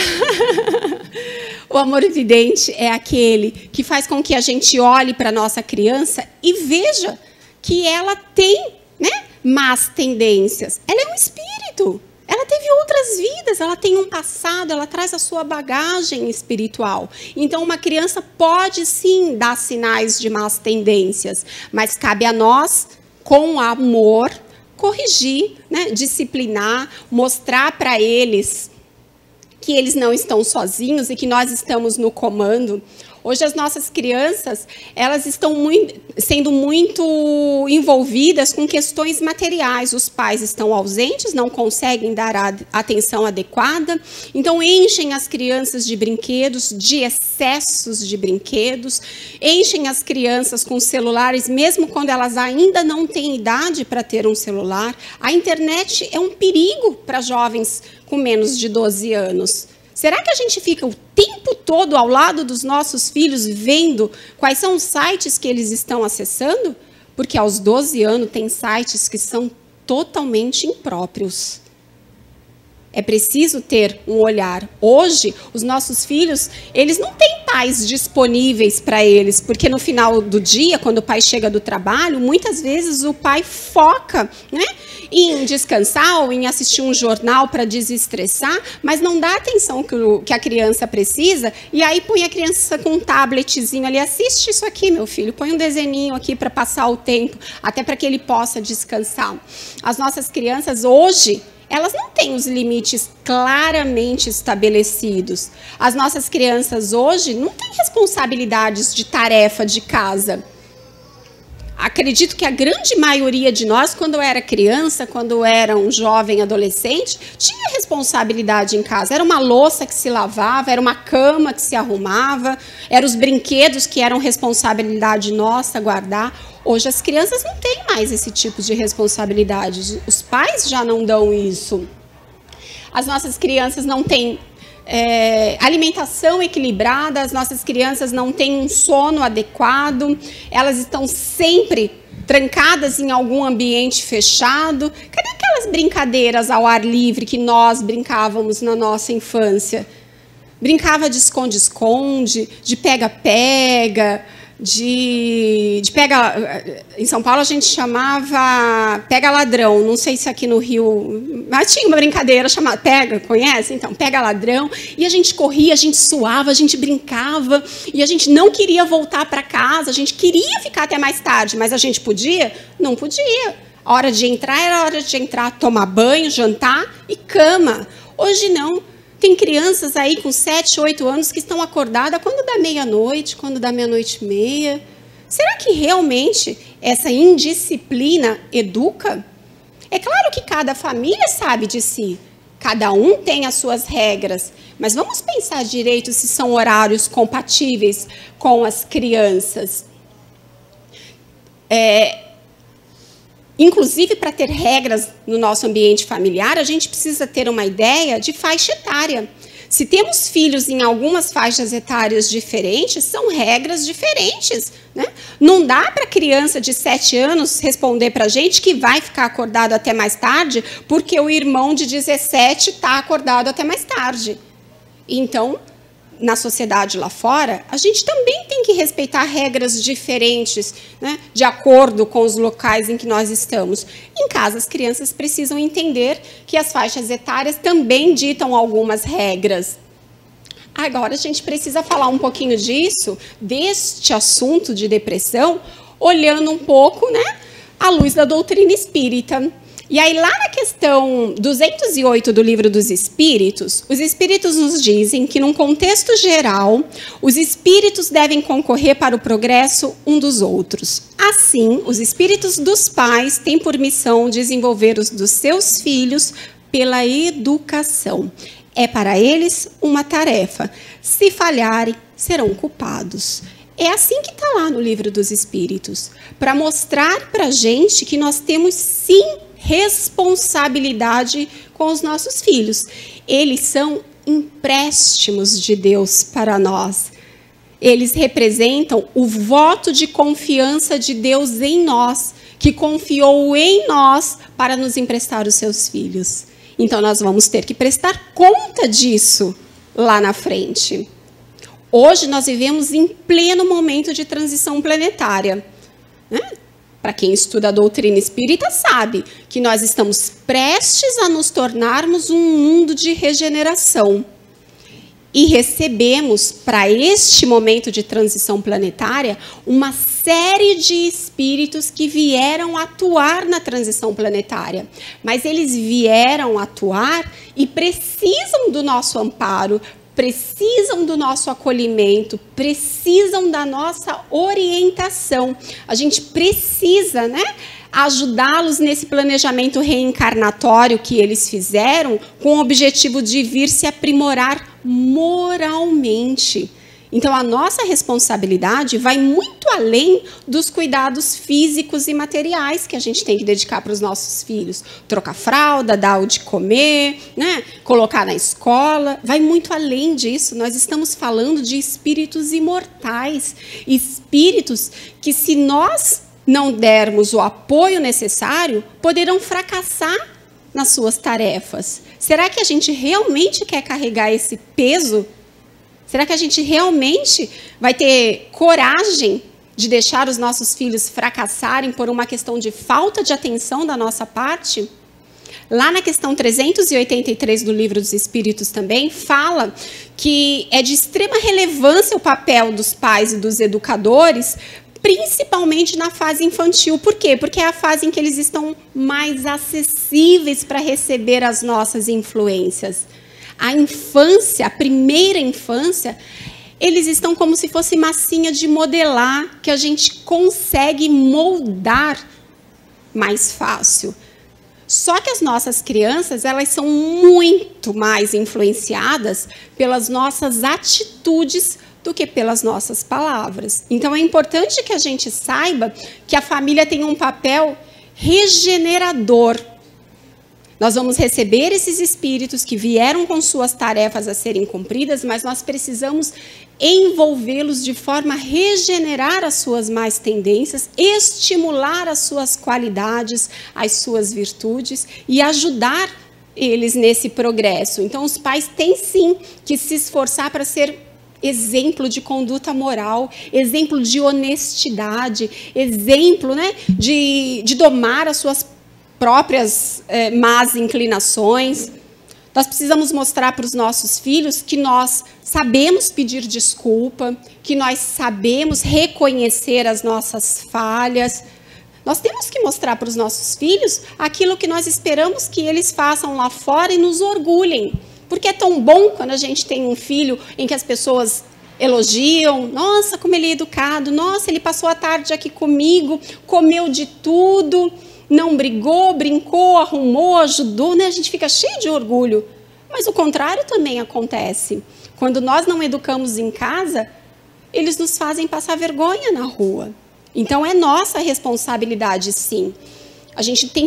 Speaker 1: O amor vidente é aquele que faz com que a gente olhe para a nossa criança e veja que ela tem, né, más tendências. Ela é um espírito. Ela teve outras vidas, ela tem um passado, ela traz a sua bagagem espiritual. Então, uma criança pode, sim, dar sinais de más tendências, mas cabe a nós, com amor, corrigir, né, disciplinar, mostrar para eles que eles não estão sozinhos e que nós estamos no comando. Hoje, as nossas crianças, elas estão sendo muito envolvidas com questões materiais. Os pais estão ausentes, não conseguem dar a atenção adequada. Então, enchem as crianças de brinquedos, de excessos de brinquedos. Enchem as crianças com celulares, mesmo quando elas ainda não têm idade para ter um celular. A internet é um perigo para jovens com menos de 12 anos. Será que a gente fica o tempo todo ao lado dos nossos filhos vendo quais são os sites que eles estão acessando? Porque aos 12 anos tem sites que são totalmente impróprios. É preciso ter um olhar. Hoje, os nossos filhos, eles não têm pais disponíveis para eles, porque no final do dia, quando o pai chega do trabalho, muitas vezes o pai foca, né, em descansar ou em assistir um jornal para desestressar, mas não dá a atenção que a criança precisa, e aí põe a criança com um tabletzinho ali, assiste isso aqui, meu filho, põe um desenhinho aqui para passar o tempo, até para que ele possa descansar. As nossas crianças hoje, elas não têm os limites claramente estabelecidos. As nossas crianças hoje não têm responsabilidades de tarefa de casa. Acredito que a grande maioria de nós, quando era criança, quando era um jovem adolescente, tinha responsabilidade em casa. Era uma louça que se lavava, era uma cama que se arrumava, eram os brinquedos que eram responsabilidade nossa guardar. Hoje as crianças não têm mais esse tipo de responsabilidade. Os pais já não dão isso. As nossas crianças não têm alimentação equilibrada, as nossas crianças não têm um sono adequado, elas estão sempre trancadas em algum ambiente fechado. Cadê aquelas brincadeiras ao ar livre que nós brincávamos na nossa infância? Brincava de esconde-esconde, de pega-pega, de pega... Em São Paulo a gente chamava pega-ladrão, não sei se aqui no Rio... Mas tinha uma brincadeira chamada pega, conhece? Então, pega-ladrão. E a gente corria, a gente suava, a gente brincava, e a gente não queria voltar para casa, a gente queria ficar até mais tarde, mas a gente podia? Não podia. A hora de entrar era a hora de entrar, tomar banho, jantar e cama. Hoje não. Tem crianças aí com 7, 8 anos que estão acordadas quando dá meia-noite, quando dá meia-noite e meia. Será que realmente essa indisciplina educa? É claro que cada família sabe de si. Cada um tem as suas regras. Mas vamos pensar direito se são horários compatíveis com as crianças. Inclusive, para ter regras no nosso ambiente familiar, a gente precisa ter uma ideia de faixa etária. Se temos filhos em algumas faixas etárias diferentes, são regras diferentes, né? Não dá para a criança de 7 anos responder para a gente que vai ficar acordado até mais tarde, porque o irmão de 17 está acordado até mais tarde. Então, na sociedade lá fora, a gente também tem que respeitar regras diferentes, né, de acordo com os locais em que nós estamos. Em casa, as crianças precisam entender que as faixas etárias também ditam algumas regras. Agora, a gente precisa falar um pouquinho disso, deste assunto de depressão, olhando um pouco, né, à luz da doutrina espírita. E aí, lá na questão 208 do Livro dos Espíritos, os Espíritos nos dizem que, num contexto geral, os Espíritos devem concorrer para o progresso um dos outros. Assim, os Espíritos dos pais têm por missão desenvolver os dos seus filhos pela educação. É para eles uma tarefa. Se falharem, serão culpados. É assim que está lá no Livro dos Espíritos, para mostrar para a gente que nós temos, sim, responsabilidade com os nossos filhos. Eles são empréstimos de Deus para nós. Eles representam o voto de confiança de Deus em nós, que confiou em nós para nos emprestar os seus filhos. Então, nós vamos ter que prestar conta disso lá na frente. Hoje, nós vivemos em pleno momento de transição planetária, né? Para quem estuda a doutrina espírita sabe que nós estamos prestes a nos tornarmos um mundo de regeneração. E recebemos, para este momento de transição planetária, uma série de espíritos que vieram atuar na transição planetária. Mas eles vieram atuar e precisam do nosso amparo, precisam do nosso acolhimento, precisam da nossa orientação. A gente precisa, né, ajudá-los nesse planejamento reencarnatório que eles fizeram com o objetivo de vir se aprimorar moralmente. Então, a nossa responsabilidade vai muito além dos cuidados físicos e materiais que a gente tem que dedicar para os nossos filhos. Trocar fralda, dar o de comer, né? Colocar na escola. Vai muito além disso. Nós estamos falando de espíritos imortais. Espíritos que, se nós não dermos o apoio necessário, poderão fracassar nas suas tarefas. Será que a gente realmente quer carregar esse peso? Será que a gente realmente vai ter coragem de deixar os nossos filhos fracassarem por uma questão de falta de atenção da nossa parte? Lá na questão 383 do Livro dos Espíritos também fala que é de extrema relevância o papel dos pais e dos educadores, principalmente na fase infantil. Por quê? Porque é a fase em que eles estão mais acessíveis para receber as nossas influências. A infância, a primeira infância, eles estão como se fosse massinha de modelar, que a gente consegue moldar mais fácil. Só que as nossas crianças, elas são muito mais influenciadas pelas nossas atitudes do que pelas nossas palavras. Então, é importante que a gente saiba que a família tem um papel regenerador. Nós vamos receber esses espíritos que vieram com suas tarefas a serem cumpridas, mas nós precisamos envolvê-los de forma a regenerar as suas más tendências, estimular as suas qualidades, as suas virtudes e ajudar eles nesse progresso. Então, os pais têm sim que se esforçar para ser exemplo de conduta moral, exemplo de honestidade, exemplo, né, de domar as suas próprias más inclinações. Nós precisamos mostrar para os nossos filhos que nós sabemos pedir desculpa, que nós sabemos reconhecer as nossas falhas. Nós temos que mostrar para os nossos filhos aquilo que nós esperamos que eles façam lá fora e nos orgulhem. Porque é tão bom quando a gente tem um filho em que as pessoas elogiam, nossa, como ele é educado, nossa, ele passou a tarde aqui comigo, comeu de tudo, não brigou, brincou, arrumou, ajudou, né? A gente fica cheio de orgulho. Mas o contrário também acontece. Quando nós não educamos em casa, eles nos fazem passar vergonha na rua. Então, é nossa responsabilidade, sim. A gente tem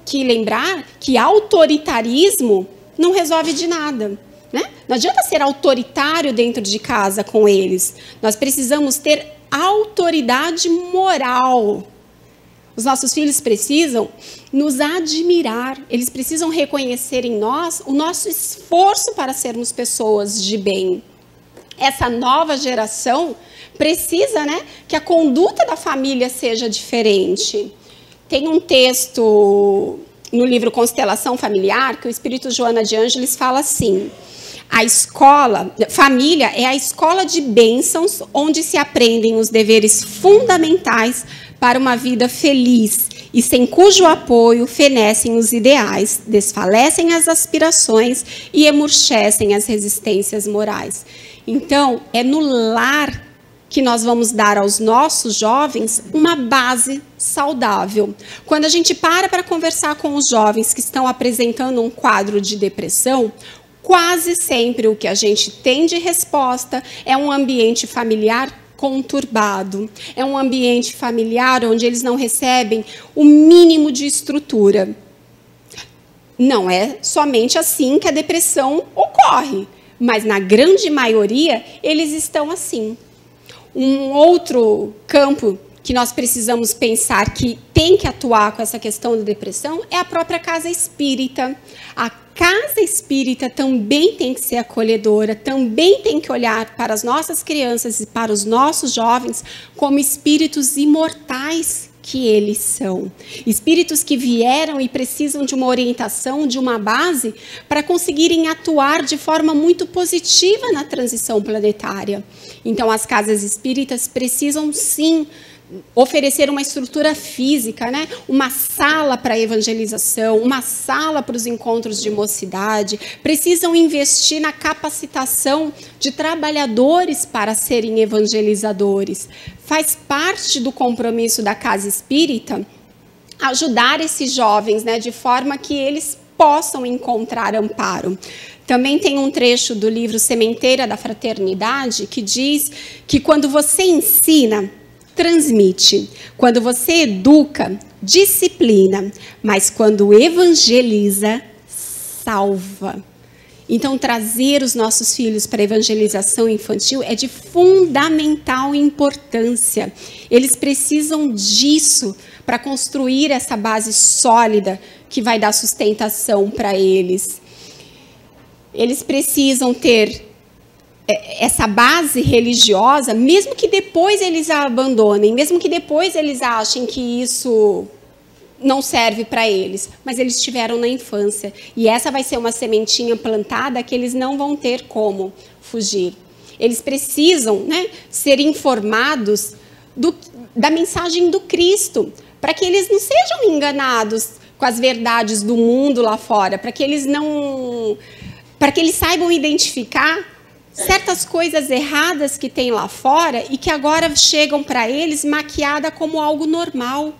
Speaker 1: que lembrar que autoritarismo não resolve de nada, né? Não adianta ser autoritário dentro de casa com eles. Nós precisamos ter autoridade moral. Os nossos filhos precisam nos admirar. Eles precisam reconhecer em nós o nosso esforço para sermos pessoas de bem. Essa nova geração precisa, né, que a conduta da família seja diferente. Tem um texto no livro Constelação Familiar que o Espírito Joana de Ângeles fala assim: família é a escola de bênçãos onde se aprendem os deveres fundamentais para uma vida feliz e sem cujo apoio fenecem os ideais, desfalecem as aspirações e emurchecem as resistências morais. Então, é no lar que nós vamos dar aos nossos jovens uma base saudável. Quando a gente para conversar com os jovens que estão apresentando um quadro de depressão, quase sempre o que a gente tem de resposta é um ambiente familiar conturbado. É um ambiente familiar onde eles não recebem o mínimo de estrutura. Não é somente assim que a depressão ocorre, mas na grande maioria eles estão assim. Um outro campo que nós precisamos pensar que tem que atuar com essa questão da depressão é a própria casa espírita. A casa espírita também tem que ser acolhedora, também tem que olhar para as nossas crianças e para os nossos jovens como espíritos imortais que eles são. Espíritos que vieram e precisam de uma orientação, de uma base, para conseguirem atuar de forma muito positiva na transição planetária. Então, as casas espíritas precisam, sim, oferecer uma estrutura física, né? Uma sala para evangelização, uma sala para os encontros de mocidade, precisam investir na capacitação de trabalhadores para serem evangelizadores. Faz parte do compromisso da casa espírita ajudar esses jovens, né? De forma que eles possam encontrar amparo. Também tem um trecho do livro Sementeira da Fraternidade que diz que quando você ensina, transmite. Quando você educa, disciplina. Mas quando evangeliza, salva. Então, trazer os nossos filhos para a evangelização infantil é de fundamental importância. Eles precisam disso para construir essa base sólida que vai dar sustentação para eles. Eles precisam ter essa base religiosa, mesmo que depois eles a abandonem, mesmo que depois eles achem que isso não serve para eles, mas eles tiveram na infância. E essa vai ser uma sementinha plantada que eles não vão ter como fugir. Eles precisam, né, ser informados da mensagem do Cristo, para que eles não sejam enganados com as verdades do mundo lá fora, para que eles saibam identificar certas coisas erradas que tem lá fora e que agora chegam para eles maquiada como algo normal.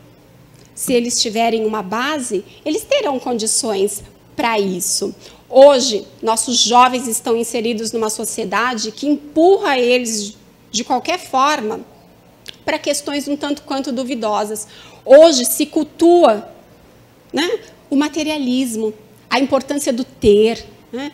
Speaker 1: Se eles tiverem uma base, eles terão condições para isso. Hoje, nossos jovens estão inseridos numa sociedade que empurra eles de qualquer forma para questões um tanto quanto duvidosas. Hoje se cultua, né, o materialismo, a importância do ter, né?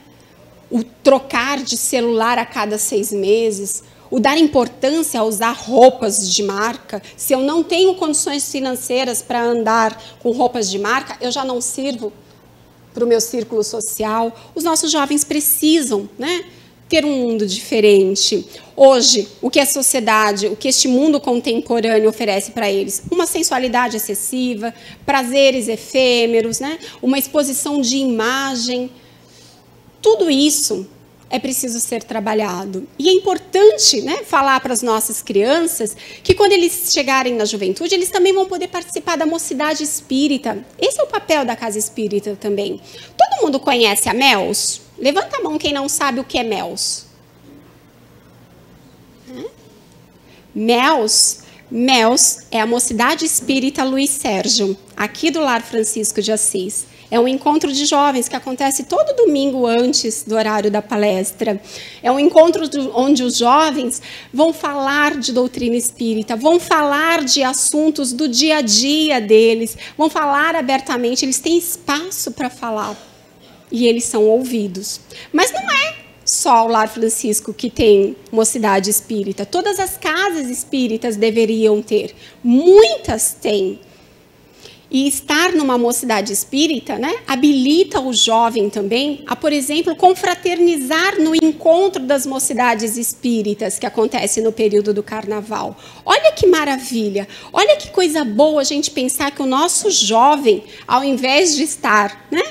Speaker 1: O trocar de celular a cada 6 meses, o dar importância a usar roupas de marca. Se eu não tenho condições financeiras para andar com roupas de marca, eu já não sirvo para o meu círculo social. Os nossos jovens precisam, né, ter um mundo diferente. Hoje, o que a sociedade, o que este mundo contemporâneo oferece para eles? Uma sensualidade excessiva, prazeres efêmeros, né, uma exposição de imagem. Tudo isso é preciso ser trabalhado. E é importante, né, falar para as nossas crianças que quando eles chegarem na juventude, eles também vão poder participar da mocidade espírita. Esse é o papel da casa espírita também. Todo mundo conhece a MELS? Levanta a mão quem não sabe o que é MELS. MELS é a Mocidade Espírita Luiz Sérgio, aqui do Lar Francisco de Assis. É um encontro de jovens que acontece todo domingo antes do horário da palestra. É um encontro onde os jovens vão falar de doutrina espírita, vão falar de assuntos do dia a dia deles, vão falar abertamente, eles têm espaço para falar e eles são ouvidos. Mas não é só o Lar Francisco que tem mocidade espírita. Todas as casas espíritas deveriam ter. Muitas têm. E estar numa mocidade espírita, né, habilita o jovem também a, por exemplo, confraternizar no encontro das mocidades espíritas que acontece no período do carnaval. Olha que maravilha, olha que coisa boa a gente pensar que o nosso jovem, ao invés de estar, né,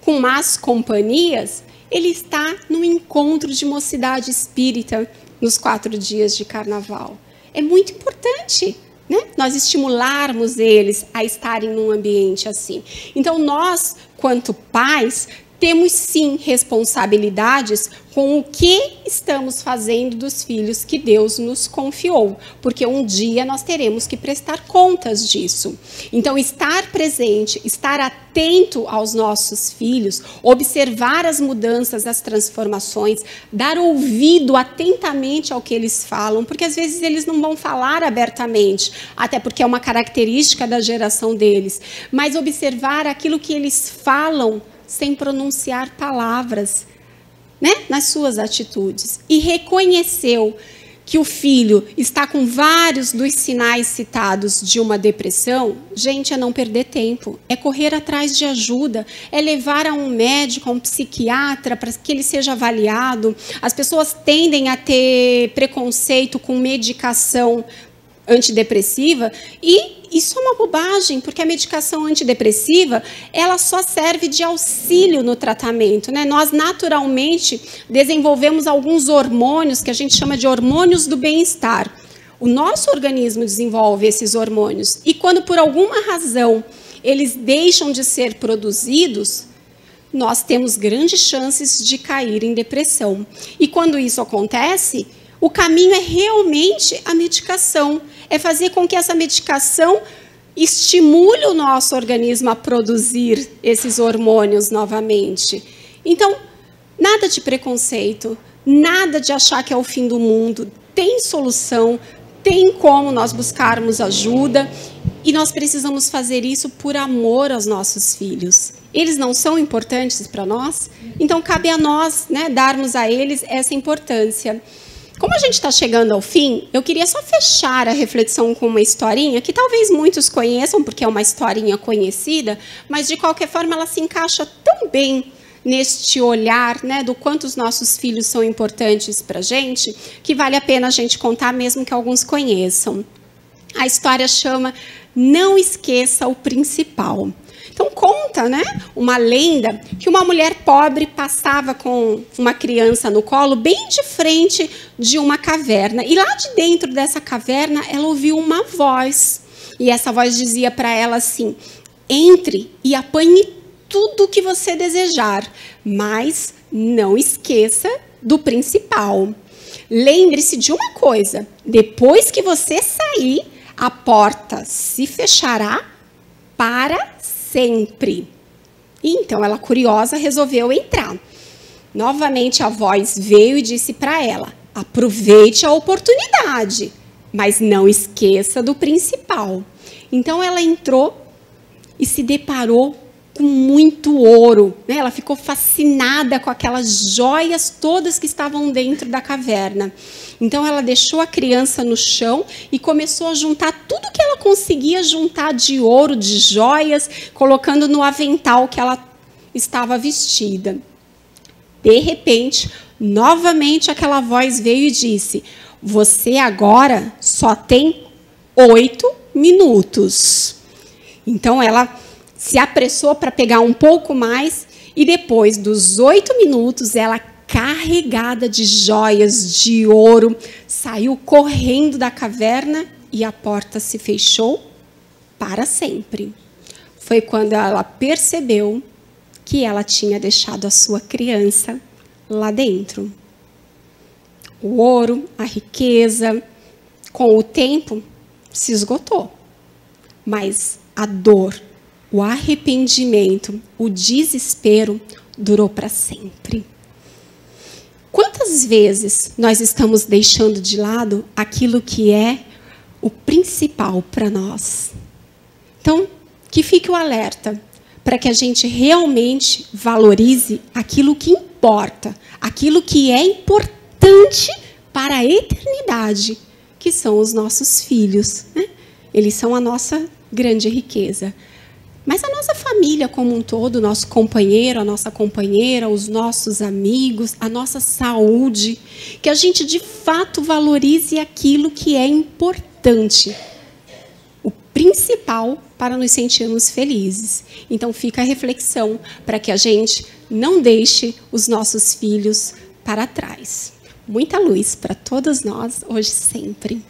Speaker 1: com más companhias, ele está no encontro de mocidade espírita nos 4 dias de carnaval. É muito importante, né, nós estimularmos eles a estarem num ambiente assim. Então, nós, quanto pais, temos sim responsabilidades com o que estamos fazendo dos filhos que Deus nos confiou, porque um dia nós teremos que prestar contas disso. Então, estar presente, estar atento aos nossos filhos, observar as mudanças, as transformações, dar ouvido atentamente ao que eles falam, porque às vezes eles não vão falar abertamente, até porque é uma característica da geração deles, mas observar aquilo que eles falam sem pronunciar palavras, né, nas suas atitudes. E reconheceu que o filho está com vários dos sinais citados de uma depressão, gente, é não perder tempo, é correr atrás de ajuda, é levar a um médico, a um psiquiatra, para que ele seja avaliado. As pessoas tendem a ter preconceito com medicação antidepressiva, e isso é uma bobagem, porque a medicação antidepressiva, ela só serve de auxílio no tratamento, né? Nós, naturalmente, desenvolvemos alguns hormônios, que a gente chama de hormônios do bem-estar. O nosso organismo desenvolve esses hormônios, e quando, por alguma razão, eles deixam de ser produzidos, nós temos grandes chances de cair em depressão. E quando isso acontece, o caminho é realmente a medicação. É fazer com que essa medicação estimule o nosso organismo a produzir esses hormônios novamente. Então, nada de preconceito, nada de achar que é o fim do mundo. Tem solução, tem como nós buscarmos ajuda, e nós precisamos fazer isso por amor aos nossos filhos. Eles não são importantes para nós? Então, cabe a nós, né, darmos a eles essa importância. Como a gente está chegando ao fim, eu queria só fechar a reflexão com uma historinha que talvez muitos conheçam, porque é uma historinha conhecida, mas, de qualquer forma, ela se encaixa tão bem neste olhar, né, do quanto os nossos filhos são importantes para a gente, que vale a pena a gente contar, mesmo que alguns conheçam. A história chama Não Esqueça o Principal. Então, conta, né, uma lenda que uma mulher pobre passava com uma criança no colo bem de frente de uma caverna. E lá de dentro dessa caverna, ela ouviu uma voz. E essa voz dizia para ela assim: entre e apanhe tudo o que você desejar, mas não esqueça do principal. Lembre-se de uma coisa: depois que você sair, a porta se fechará para sempre. Então, ela, curiosa, resolveu entrar. Novamente, a voz veio e disse para ela: aproveite a oportunidade, mas não esqueça do principal. Então, ela entrou e se deparou com muito ouro, né? Ela ficou fascinada com aquelas joias todas que estavam dentro da caverna. Então, ela deixou a criança no chão e começou a juntar tudo que ela conseguia juntar de ouro, de joias, colocando no avental que ela estava vestida. De repente, novamente aquela voz veio e disse: você agora só tem 8 minutos. Então, ela se apressou para pegar um pouco mais, e depois dos 8 minutos, ela, carregada de joias, de ouro, saiu correndo da caverna e a porta se fechou para sempre. Foi quando ela percebeu que ela tinha deixado a sua criança lá dentro. O ouro, a riqueza, com o tempo, se esgotou. Mas a dor, o arrependimento, o desespero durou para sempre. Quantas vezes nós estamos deixando de lado aquilo que é o principal para nós? Então, que fique o alerta para que a gente realmente valorize aquilo que importa, aquilo que é importante para a eternidade, que são os nossos filhos, né? Eles são a nossa grande riqueza. Mas a nossa família como um todo, nosso companheiro, a nossa companheira, os nossos amigos, a nossa saúde, que a gente de fato valorize aquilo que é importante, o principal para nos sentirmos felizes. Então fica a reflexão para que a gente não deixe os nossos filhos para trás. Muita luz para todos nós, hoje e sempre.